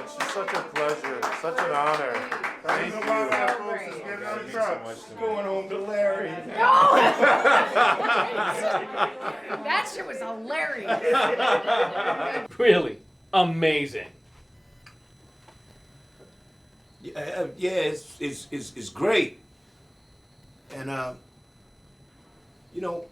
much. It's such a pleasure. Such an honor. Thank you. Going home to Larry. That shit was hilarious. Really amazing. Yeah, it's great. And you know,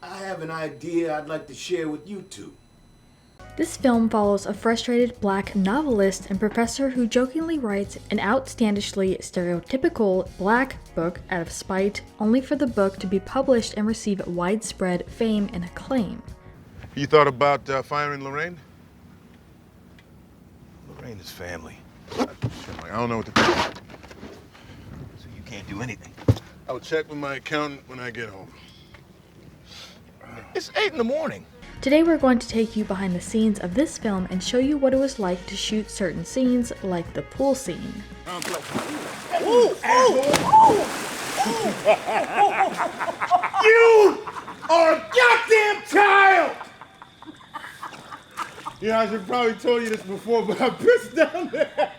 I have an idea I'd like to share with you two. This film follows a frustrated black novelist and professor who jokingly writes an outstandishly stereotypical black book out of spite, only for the book to be published and receive widespread fame and acclaim. You thought about firing Lorraine? Lorraine is family. I don't know what to do. So you can't do anything? I will check with my accountant when I get home. It's 8 in the morning. Today we're going to take you behind the scenes of this film and show you what it was like to shoot certain scenes, like the pool scene. You are a goddamn child! Yeah, I should probably told you this before, but I pissed down there.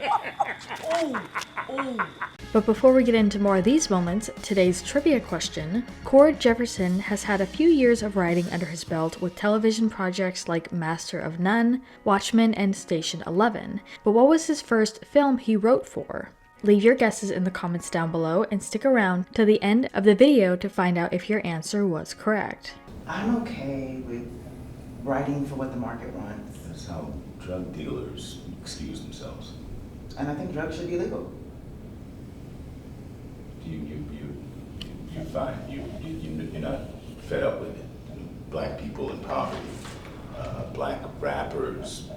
But before we get into more of these moments, today's trivia question. Cord Jefferson has had a few years of writing under his belt with television projects like Master of None, Watchmen, and Station 11. But what was his first film he wrote for? Leave your guesses in the comments down below and stick around to the end of the video to find out if your answer was correct. I'm okay with writing for what the market wants. That's how drug dealers excuse themselves. And I think drugs should be legal. You find you're not fed up with it. Black people in poverty, black rappers.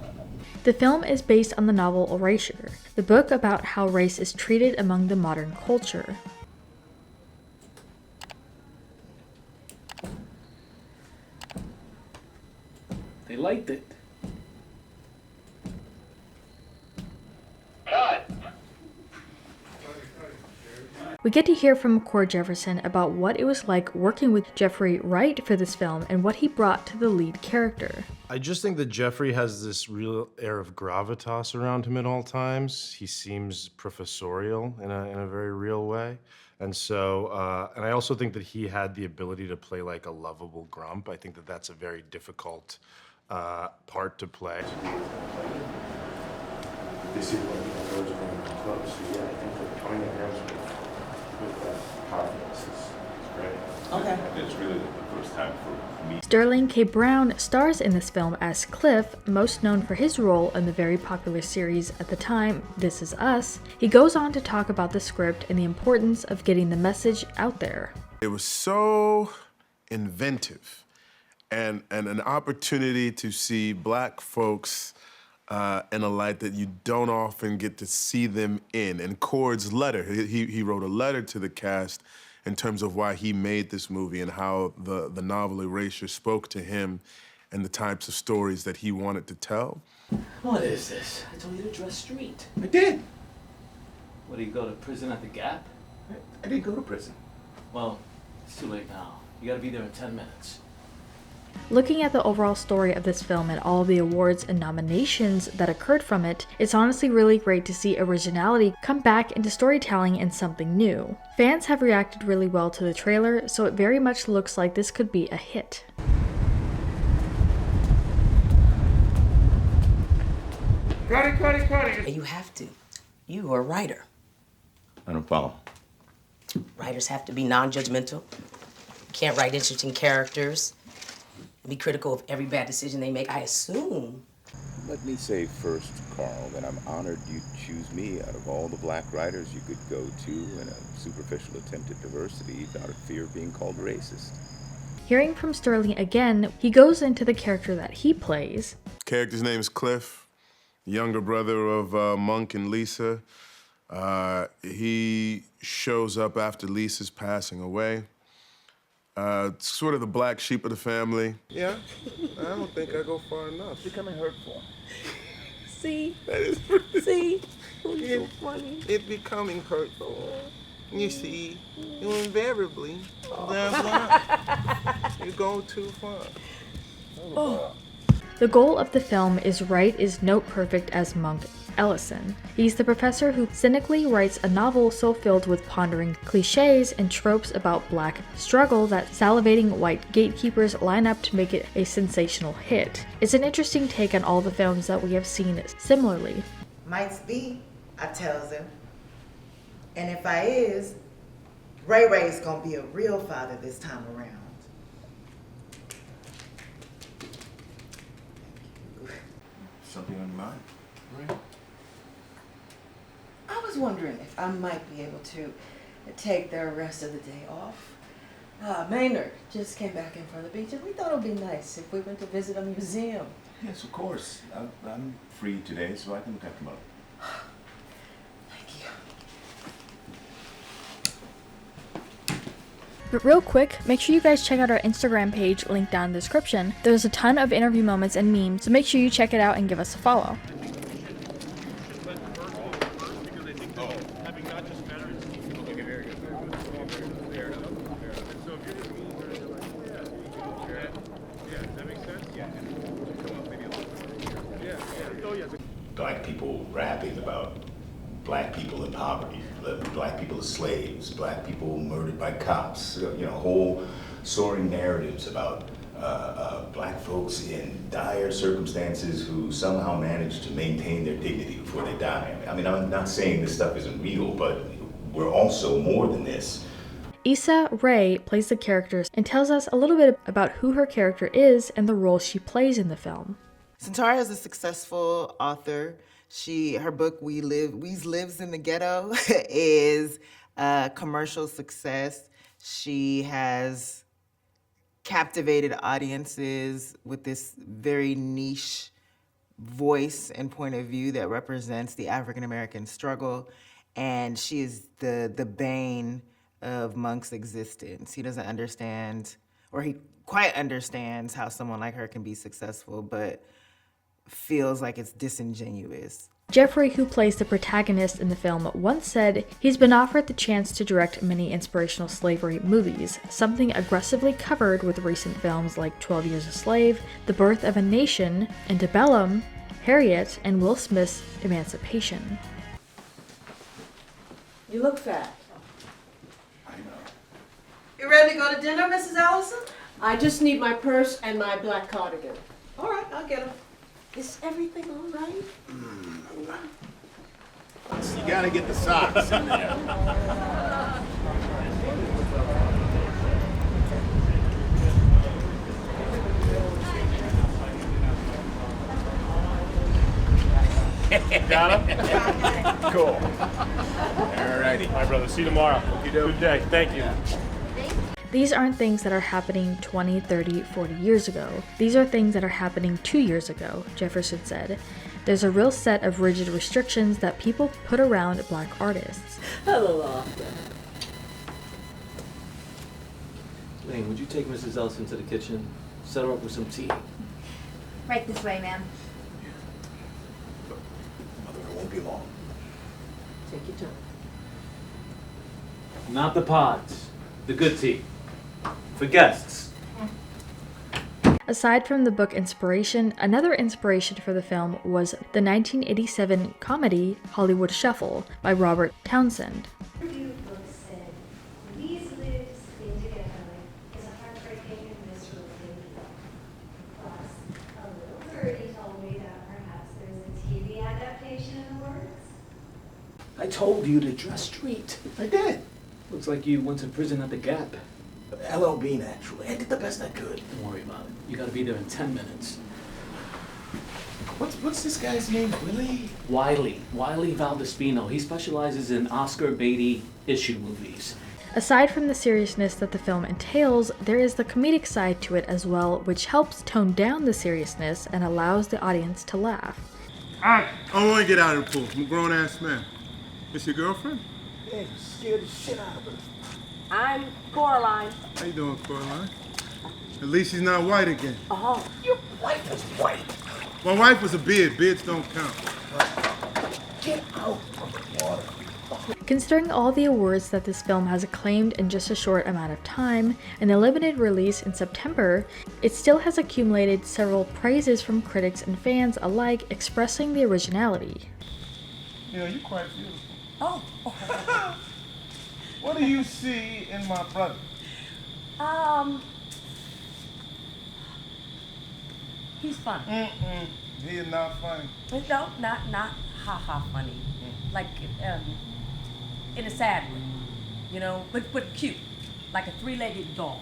The film is based on the novel Erasure, the book about how race is treated among the modern culture. They liked it. We get to hear from Cord Jefferson about what it was like working with Jeffrey Wright for this film and what he brought to the lead character. I just think that Jeffrey has this real air of gravitas around him at all times. He seems professorial in a very real way. And so, and I also think that he had the ability to play like a lovable grump. I think that that's a very difficult part to play. This is what the doors are going to close. So yeah, I think that coming to terms with that confidence is great. Okay. It's really the first time for me. Sterling K. Brown stars in this film as Cliff, most known for his role in the very popular series at the time, This Is Us. He goes on to talk about the script and the importance of getting the message out there. It was so inventive and an opportunity to see black folks in a light that you don't often get to see them in. And Cord's letter, he wrote a letter to the cast in terms of why he made this movie and how the novel Erasure spoke to him and the types of stories that he wanted to tell. What is this? I told you to dress street. I did. What, do you go to prison at the Gap? I didn't go to prison. Well, it's too late now. You gotta be there in 10 minutes. Looking at the overall story of this film and all of the awards and nominations that occurred from it, it's honestly really great to see originality come back into storytelling and something new. Fans have reacted really well to the trailer, so it very much looks like this could be a hit. And you have to. You are a writer. I don't follow. Writers have to be non-judgmental. Can't write interesting characters. Be critical of every bad decision they make, I assume. Let me say first, Carl, that I'm honored you choose me out of all the black writers you could go to in a superficial attempt at diversity out of fear of being called racist. Hearing from Sterling again, he goes into the character that he plays. Character's name is Cliff, younger brother of Monk and Lisa. He shows up after Lisa's passing away. Sort of the black sheep of the family. Yeah, I don't think I go far enough. It's becoming hurtful. See? That is See? It's so funny. It's becoming hurtful. You see, you invariably, that's why you go too far. The goal of the film is Wright is note perfect as Monk Ellison. He's the professor who cynically writes a novel so filled with pondering cliches and tropes about Black struggle that salivating white gatekeepers line up to make it a sensational hit. It's an interesting take on all the films that we have seen similarly. Might be, I tells him. And if I is, Ray Ray's gonna be a real father this time around. Something on your mind? Right. I was wondering if I might be able to take the rest of the day off. Maynard just came back in from the beach, and we thought it would be nice if we went to visit a museum. Yes, of course. I'm free today, so I can look after Mother. Thank you. But real quick, make sure you guys check out our Instagram page linked down in the description. There's a ton of interview moments and memes, so make sure you check it out and give us a follow. Black people rapping about black people in poverty, black people as slaves, black people murdered by cops, whole soaring narratives about black folks in dire circumstances who somehow manage to maintain their dignity before they die. I mean, I'm not saying this stuff isn't real, but we're also more than this. Issa Rae plays the characters and tells us a little bit about who her character is and the role she plays in the film. Centaura is a successful author. Her book, We Lives in the Ghetto, is a commercial success. She has captivated audiences with this very niche voice and point of view that represents the African American struggle. And she is the bane of Monk's existence. He doesn't understand, or he quite understands how someone like her can be successful, but feels like it's disingenuous. Jeffrey, who plays the protagonist in the film, once said he's been offered the chance to direct many inspirational slavery movies, something aggressively covered with recent films like 12 Years a Slave, The Birth of a Nation, Antebellum, Harriet, and Will Smith's Emancipation. You look fat. I know. You ready to go to dinner, Mrs. Allison? I just need my purse and my black cardigan. All right, I'll get them. Is everything all right? You gotta get the socks in there. Got him? Cool. All righty. All right, brother. See you tomorrow. Good day. Thank you. These aren't things that are happening 20, 30, 40 years ago. These are things that are happening 2 years ago, Jefferson said. There's a real set of rigid restrictions that people put around Black artists. Hello, Arthur. Lane, would you take Mrs. Ellison to the kitchen? Set her up with some tea. Right this way, ma'am. Mother, it won't be long. Take your time. Not the pods. The good tea. For guests. Aside from the book inspiration, another inspiration for the film was the 1987 comedy Hollywood Shuffle by Robert Townsend. Review book said, "These lives in together is a heartbreaking and visceral thing." Plus, a little birdie told me that perhaps there's a TV adaptation in the works. I told you to dress straight. I did. Looks like you went to prison at the Gap. LLB, naturally. I did the best I could. Don't worry about it. You gotta be there in 10 minutes. What's this guy's name? Wiley Valdispino. He specializes in Oscar Beatty issue movies. Aside from the seriousness that the film entails, there is the comedic side to it as well, which helps tone down the seriousness and allows the audience to laugh. I don't want to get out of the pool. I'm a grown-ass man. It's your girlfriend? Yeah, you scared the shit out of her. I'm Coraline. How you doing, Coraline? At least she's not white again. Oh. Your wife is white. My wife was a beard. Beards don't count. Get out of the water. Considering all the awards that this film has acclaimed in just a short amount of time, and the limited release in September, it still has accumulated several praises from critics and fans alike, expressing the originality. You know, you're quite beautiful. Oh. What do you see in my brother? He's funny. He is not funny. No, not ha-ha funny. Like, in a sad way, you know, but cute. Like a three-legged dog.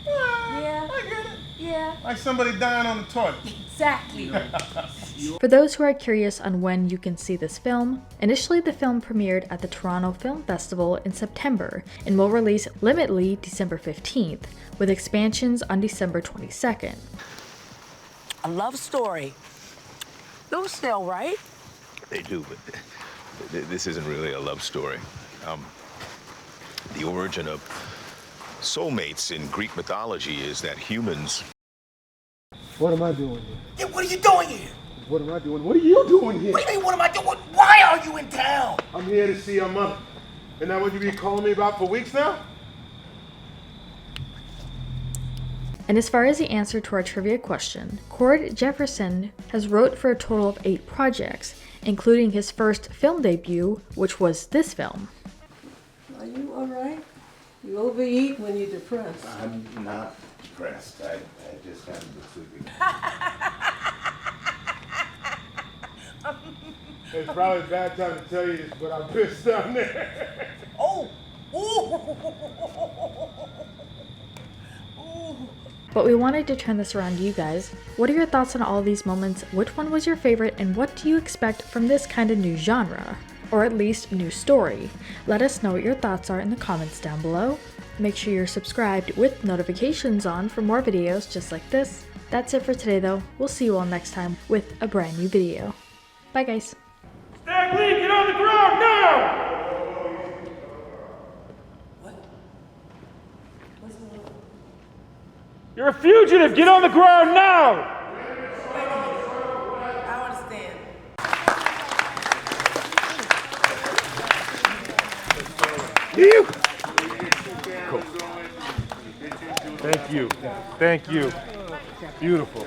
Yeah. I get it. Yeah. Like somebody dying on the toilet. Exactly. For those who are curious on when you can see this film, initially the film premiered at the Toronto Film Festival in September and will release limitedly December 15th, with expansions on December 22nd. A love story. Those sell, right? They do, but this isn't really a love story. The origin of soulmates in Greek mythology is that humans... What am I doing here? Yeah, what are you doing here? What am I doing? What are you doing here? What do you mean, what am I doing? Why are you in town? I'm here to see your mother. Isn't that what you've been calling me about for weeks now? And as far as the answer to our trivia question, Cord Jefferson has wrote for a total of 8 projects, including his first film debut, which was this film. Are you all right? You overeat when you're depressed. I'm not depressed. I just haven't been sleeping. It's probably a bad time to tell you this, but I'm pissed down there. Oh! But we wanted to turn this around to you guys. What are your thoughts on all these moments? Which one was your favorite, and what do you expect from this kind of new genre? Or at least new story? Let us know what your thoughts are in the comments down below. Make sure you're subscribed with notifications on for more videos just like this. That's it for today though. We'll see you all next time with a brand new video. Bye guys. Stag Lee, get on the ground now! You're a fugitive! Get on the ground now! I understand. You! Thank you. Thank you. Beautiful.